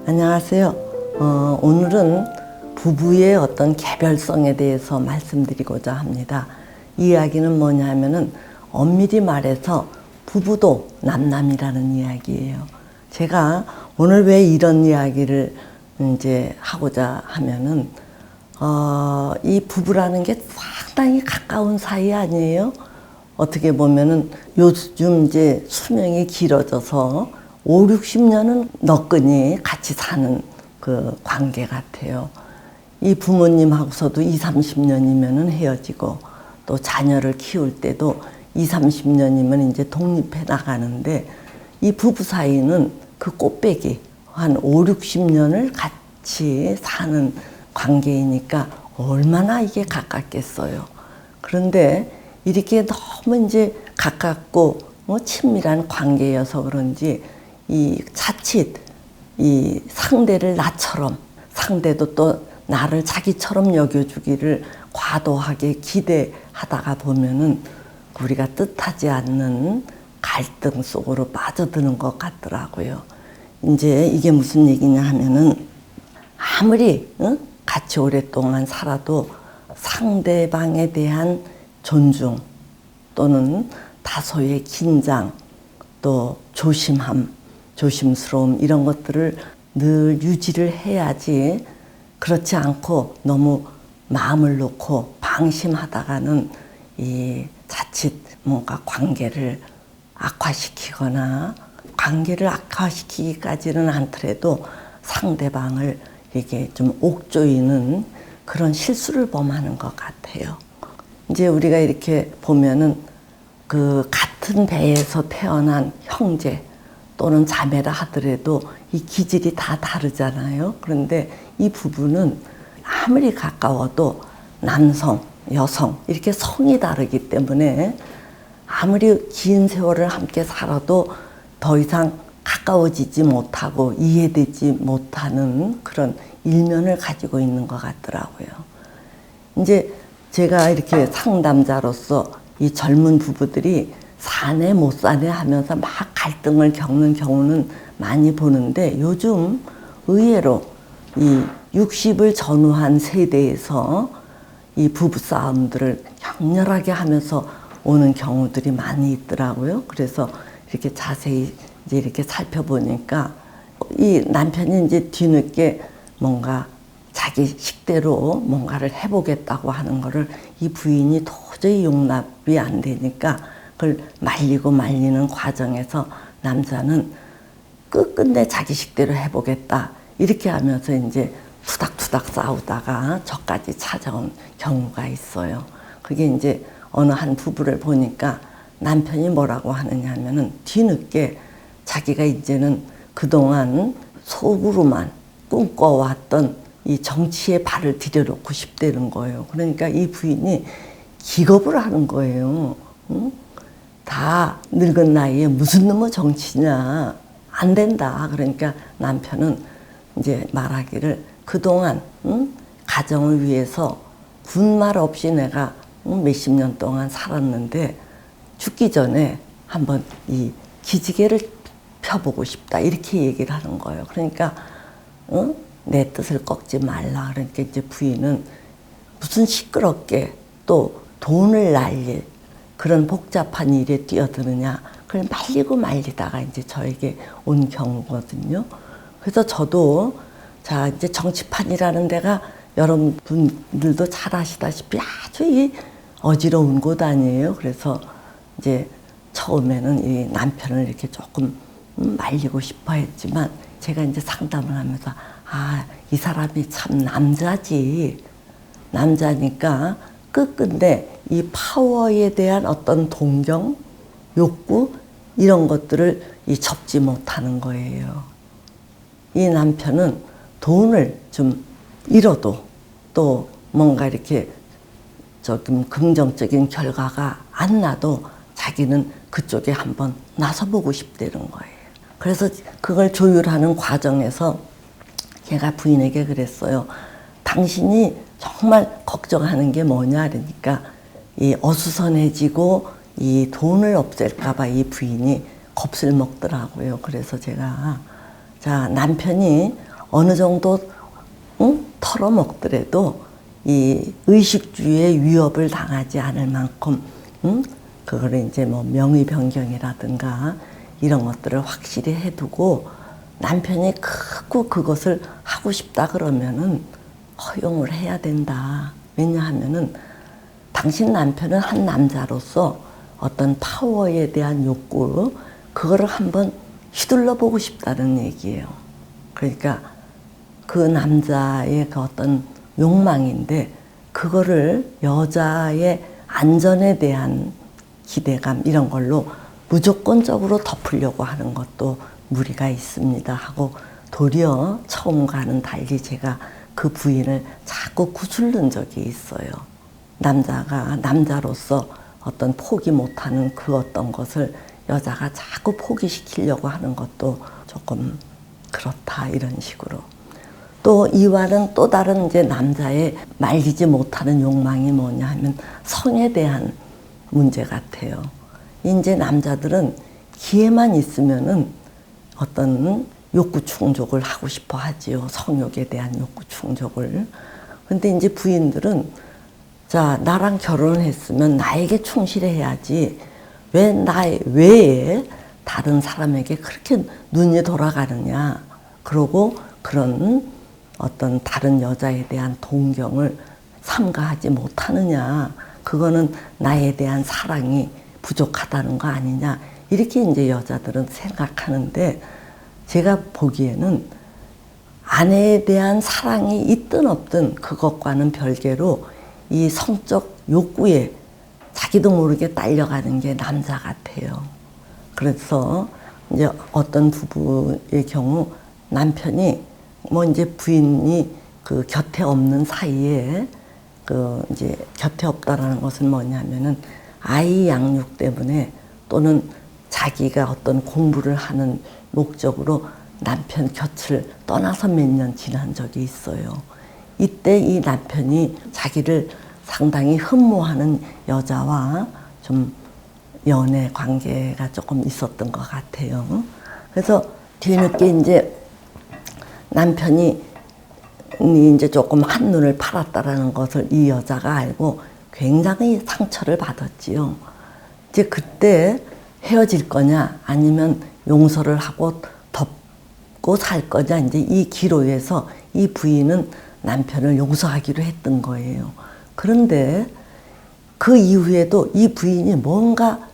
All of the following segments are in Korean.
안녕하세요. 오늘은 부부의 어떤 개별성에 대해서 말씀드리고자 합니다. 이 이야기는 뭐냐 하면은 엄밀히 말해서 부부도 남남이라는 이야기예요. 제가 오늘 왜 이런 이야기를 이제 하고자 하면은 이 부부라는 게 상당히 가까운 사이 아니에요? 어떻게 보면은 요즘 이제 수명이 길어져서 5, 60년은 너끈히 같이 사는 그 관계 같아요. 이 부모님하고서도 2, 30년이면은 헤어지고 또 자녀를 키울 때도 2, 30년이면 이제 독립해 나가는데 이 부부 사이는 그 꽃배기 한 5, 60년을 같이 사는 관계이니까 얼마나 이게 가깝겠어요. 그런데 이렇게 너무 이제 가깝고 친밀한 관계여서 그런지 이 자칫 이 상대를 나처럼 상대도 또 나를 자기처럼 여겨주기를 과도하게 기대하다가 보면은 우리가 뜻하지 않는 갈등 속으로 빠져드는 것 같더라고요. 이제 이게 무슨 얘기냐 하면은 아무리 같이 오랫동안 살아도 상대방에 대한 존중 또는 다소의 긴장 또 조심스러움 이런 것들을 늘 유지를 해야지 그렇지 않고 너무 마음을 놓고 방심하다가는 이 자칫 뭔가 관계를 악화시키거나 관계를 악화시키기까지는 않더라도 상대방을 이게 좀 옥조이는 그런 실수를 범하는 것 같아요. 이제 우리가 이렇게 보면은 그 같은 배에서 태어난 형제 또는 자매라 하더라도 이 기질이 다 다르잖아요. 그런데 이 부부는 아무리 가까워도 남성, 여성 이렇게 성이 다르기 때문에 아무리 긴 세월을 함께 살아도 더 이상 가까워지지 못하고 이해되지 못하는 그런 일면을 가지고 있는 것 같더라고요. 이제 제가 이렇게 상담자로서 이 젊은 부부들이 사내 못 사내 하면서 막 갈등을 겪는 경우는 많이 보는데 요즘 의외로 이 60을 전후한 세대에서 이 부부 싸움들을 격렬하게 하면서 오는 경우들이 많이 있더라고요. 그래서 이렇게 자세히 이제 이렇게 살펴보니까 이 남편이 이제 뒤늦게 뭔가 자기 식대로 뭔가를 해보겠다고 하는 거를 이 부인이 도저히 용납이 안 되니까 그걸 말리는 과정에서 남자는 끝끝내 자기 식대로 해보겠다 이렇게 하면서 이제 투닥투닥 싸우다가 저까지 찾아온 경우가 있어요. 그게 이제 어느 한 부부를 보니까 남편이 뭐라고 하느냐 하면은 뒤늦게 자기가 이제는 그동안 속으로만 꿈꿔왔던 이 정치에 발을 들여놓고 싶다는 거예요. 그러니까 이 부인이 기겁을 하는 거예요. 응? 다 늙은 나이에 무슨 놈의 정치냐. 안 된다. 그러니까 남편은 이제 말하기를 그동안 가정을 위해서 군말 없이 내가 몇십 년 동안 살았는데 죽기 전에 한번 이 기지개를 펴보고 싶다. 이렇게 얘기를 하는 거예요. 그러니까 내 뜻을 꺾지 말라. 그러니까 이제 부인은 무슨 시끄럽게 또 돈을 날릴 그런 복잡한 일에 뛰어드느냐. 그걸 말리다가 이제 저에게 온 경우거든요. 그래서 저도 자, 이제 정치판이라는 데가 여러분들도 잘 아시다시피 아주 이 어지러운 곳 아니에요. 그래서 이제 처음에는 이 남편을 이렇게 조금 말리고 싶어 했지만 제가 이제 상담을 하면서 이 사람이 참 남자지. 남자니까 끝끝내 이 파워에 대한 어떤 동경, 욕구 이런 것들을 접지 못하는 거예요. 이 남편은 돈을 좀 잃어도 또 뭔가 이렇게 조금 긍정적인 결과가 안 나도 자기는 그쪽에 한번 나서보고 싶다는 거예요. 그래서 그걸 조율하는 과정에서 제가 부인에게 그랬어요. 당신이 정말 걱정하는 게 뭐냐 그러니까 이 어수선해지고 이 돈을 없앨까봐 이 부인이 겁을 먹더라고요. 그래서 제가 자 남편이 어느 정도 털어먹더라도 이 의식주의 위협을 당하지 않을 만큼 그걸 이제 뭐 명의 변경이라든가 이런 것들을 확실히 해두고 남편이 크고 그것을 하고 싶다 그러면은 허용을 해야 된다. 왜냐하면은 당신 남편은 한 남자로서 어떤 파워에 대한 욕구, 그거를 한번 휘둘러 보고 싶다는 얘기예요. 그러니까 그 남자의 그 어떤 욕망인데, 그거를 여자의 안전에 대한 기대감, 이런 걸로 무조건적으로 덮으려고 하는 것도 무리가 있습니다 하고, 도리어 처음과는 달리 제가 그 부인을 자꾸 구슬른 적이 있어요. 남자가 남자로서 어떤 포기 못하는 그 어떤 것을 여자가 자꾸 포기시키려고 하는 것도 조금 그렇다, 이런 식으로. 또 이와는 또 다른 이제 남자의 말리지 못하는 욕망이 뭐냐 하면 성에 대한 문제 같아요. 이제 남자들은 기회만 있으면은 어떤 욕구 충족을 하고 싶어 하지요. 성욕에 대한 욕구 충족을. 근데 이제 부인들은, 자, 나랑 결혼했으면 나에게 충실해야지 왜 나 외에 다른 사람에게 그렇게 눈이 돌아가느냐. 그러고 그런 어떤 다른 여자에 대한 동경을 삼가하지 못하느냐. 그거는 나에 대한 사랑이 부족하다는 거 아니냐. 이렇게 이제 여자들은 생각하는데, 제가 보기에는 아내에 대한 사랑이 있든 없든 그것과는 별개로 이 성적 욕구에 자기도 모르게 딸려가는 게 남자 같아요. 그래서 이제 어떤 부부의 경우 남편이 뭐 이제 부인이 그 곁에 없는 사이에, 그 이제 곁에 없다라는 것은 뭐냐면은 아이 양육 때문에 또는 자기가 어떤 공부를 하는 목적으로 남편 곁을 떠나서 몇 년 지난 적이 있어요. 이때 이 남편이 자기를 상당히 흠모하는 여자와 좀 연애 관계가 조금 있었던 것 같아요. 그래서 뒤늦게 이제 남편이 이제 조금 한눈을 팔았다라는 것을 이 여자가 알고 굉장히 상처를 받았지요. 이제 그때 헤어질 거냐 아니면 용서를 하고 덮고 살 거냐, 이제 이 기로에서 이 부인은 남편을 용서하기로 했던 거예요. 그런데 그 이후에도 이 부인이 뭔가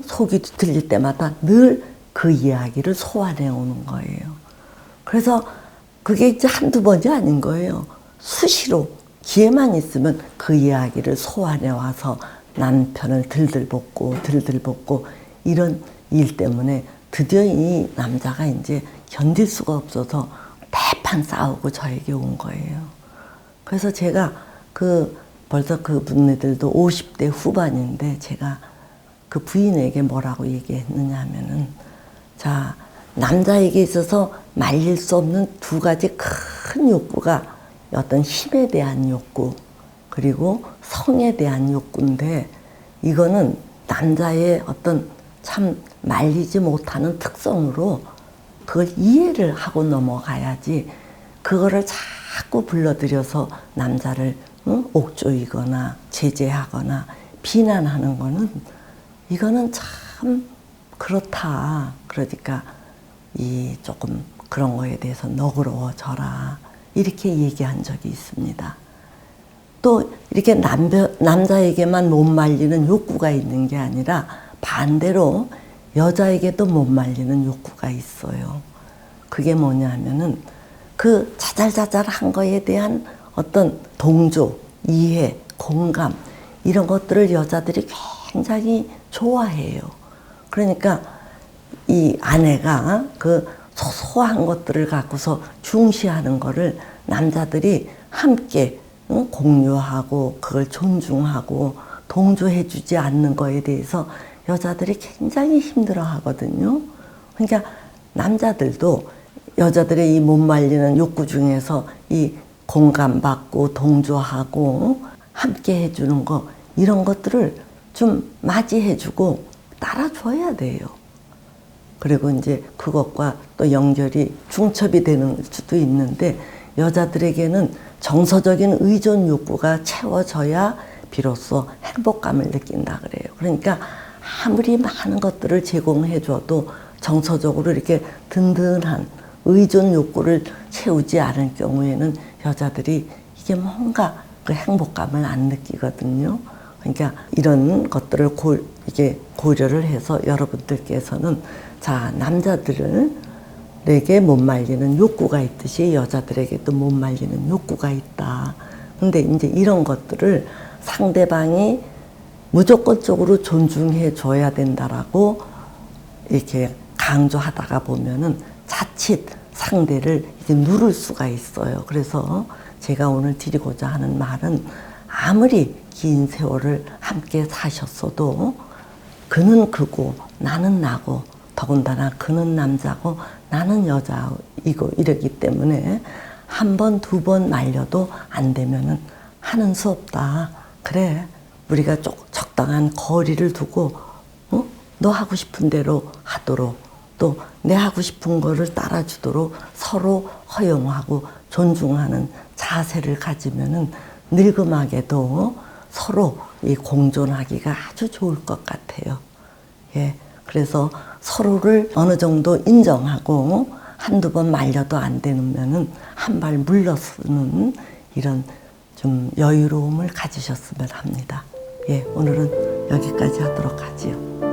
속이 들릴 때마다 늘 그 이야기를 소환해 오는 거예요. 그래서 그게 이제 한두 번이 아닌 거예요. 수시로 기회만 있으면 그 이야기를 소환해 와서 남편을 들들볶고 이런 일 때문에 드디어 이 남자가 이제 견딜 수가 없어서 대판 싸우고 저에게 온 거예요. 그래서 제가 벌써 그 분들도 50대 후반인데 제가 그 부인에게 뭐라고 얘기했느냐 하면은, 자, 남자에게 있어서 말릴 수 없는 두 가지 큰 욕구가 어떤 힘에 대한 욕구, 그리고 성에 대한 욕구인데, 이거는 남자의 어떤 참 말리지 못하는 특성으로 그걸 이해를 하고 넘어가야지, 그거를 자꾸 불러들여서 남자를 옥조이거나 제재하거나 비난하는 거는, 이거는 참 그렇다. 그러니까 이 조금 그런 거에 대해서 너그러워져라, 이렇게 얘기한 적이 있습니다. 또 이렇게 남자에게만 못 말리는 욕구가 있는 게 아니라 반대로 여자에게도 못 말리는 욕구가 있어요. 그게 뭐냐 하면은 그 자잘자잘한 거에 대한 어떤 동조, 이해, 공감, 이런 것들을 여자들이 굉장히 좋아해요. 그러니까 이 아내가 그 소소한 것들을 갖고서 중시하는 거를 남자들이 함께 공유하고 그걸 존중하고 동조해 주지 않는 거에 대해서 여자들이 굉장히 힘들어 하거든요. 그러니까 남자들도 여자들의 이 못 말리는 욕구 중에서 이 공감받고 동조하고 함께 해주는 거, 이런 것들을 좀 맞이해주고 따라줘야 돼요. 그리고 이제 그것과 또 연결이 중첩이 되는 수도 있는데 여자들에게는 정서적인 의존 욕구가 채워져야 비로소 행복감을 느낀다 그래요. 그러니까 아무리 많은 것들을 제공해 줘도 정서적으로 이렇게 든든한 의존 욕구를 채우지 않을 경우에는 여자들이 이게 뭔가 그 행복감을 안 느끼거든요. 그러니까 이런 것들을 이게 고려를 해서 여러분들께서는 자, 남자들에게 못 말리는 욕구가 있듯이 여자들에게도 못 말리는 욕구가 있다. 근데 이제 이런 것들을 상대방이 무조건적으로 존중해 줘야 된다라고 이렇게 강조하다가 보면은 자칫 상대를 이제 누를 수가 있어요. 그래서 제가 오늘 드리고자 하는 말은 아무리 긴 세월을 함께 사셨어도 그는 그고 나는 나고 더군다나 그는 남자고 나는 여자이고 이러기 때문에 한 번, 두 번 말려도 안 되면은 하는 수 없다. 그래, 우리가 적당한 거리를 두고 너 하고 싶은 대로 하도록 또 내 하고 싶은 거를 따라주도록 서로 허용하고 존중하는 자세를 가지면은 늙음하게도 서로 이 공존하기가 아주 좋을 것 같아요. 예, 그래서 서로를 어느 정도 인정하고 한두 번 말려도 안 되면은 한 발 물러서는 이런 좀 여유로움을 가지셨으면 합니다. 예, 오늘은 여기까지 하도록 하지요.